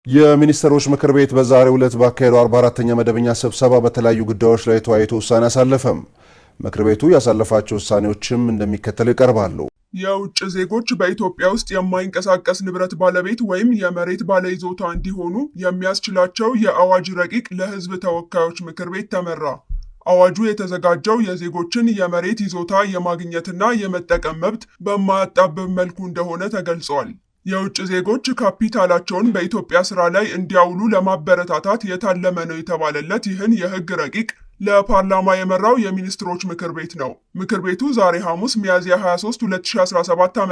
የሚኒስትሮች ምክር ቤት በዛሬው ዕለት ባካሄደው 44ኛ መደበኛ ስብሰባ በተለያዩ ጉዳዮች ላይ ተወያይቶ ውሳኔ አሳለፈም። ምክር ቤቱ ያሳለፋቸው ውሳኔዎችም እንደሚከተለው ይቀርባሉ። የውጭ ዜጎች በኢትዮጵያ ውስጥ የማይንቀሳቀስ ንብረት ባለቤት ወይም የመሬት ባለይዞታ እንዲሆኑ የሚያስችላቸው የአዋጅ ረቂቅ ለሕዝብ ተወካዮች ምክር ቤት ተመራ። አዋጁ የተዘጋጀው የዜጎችን የመሬት ይዞታ የማግኘትና የመጠቀም መብት በማያጣብብ መልኩ እንደሆነ ተገልጿል። የውጭ ዜጎች ካፒታላቸውን በኢትዮጵያ ስራ ላይ እንዲያውሉ ለማበረታታት የታለመ ነው የተባለለት ይህን የህግ ረቂቅ ለፓርላማ የመራው የሚኒስትሮች ምክር ቤት ነው። ምክር ቤቱ ዛሬ ሐሙስ ሚያዝያ 23 2017 ዓ.ም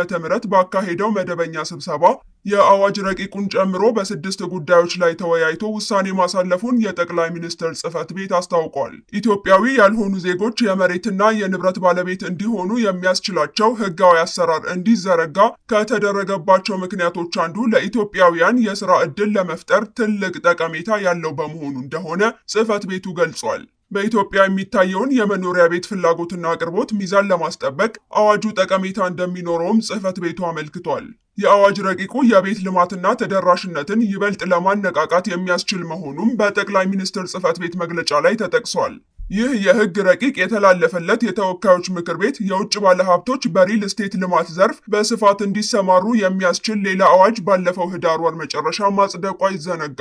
ባካሄደው መደበኛ ስብሰባ የአዋጅ ረቂቁን ጨምሮ በስድስት ጉዳዮች ላይ ተወያይቶ ውሳኔ ማሳለፉን የጠቅላይ ሚኒስትር ጽሕፈት ቤት አስታውቋል። ኢትዮጵያዊ ያልሆኑ ዜጎች የመሬትና የንብረት ባለቤት እንዲሆኑ የሚያስችላቸው ህጋዊ አሰራር እንዲዘረጋ ከተደረገባቸው ምክንያቶች አንዱ ለኢትዮጵያውያን የሥራ ዕድል ለመፍጠር ትልቅ ጠቀሜታ ያለው በመሆኑ እንደሆነ ጽሕፈት ቤቱ ገልጿል። በኢትዮጵያ የሚታየውን የመኖሪያ ቤት ፍላጎትና አቅርቦት ሚዛን ለማስጠበቅ አዋጁ ጠቀሜታ እንደሚኖረውም ጽሕፈት ቤቱ አመልክቷል። የአዋጅ ረቂቁ የቤት ልማትና ተደራሽነትን ይበልጥ ለማነቃቃት የሚያስችል መሆኑም በጠቅላይ ሚኒስትር ጽሕፈት ቤት መግለጫ ላይ ተጠቅሷል። ይህ የህግ ረቂቅ የተላለፈለት የተወካዮች ምክር ቤት የውጭ ባለሀብቶች በሪል ስቴት ልማት ዘርፍ በስፋት እንዲሰማሩ የሚያስችል ሌላ አዋጅ ባለፈው ህዳር ወር መጨረሻ ማጽደቁ አይዘነጋም።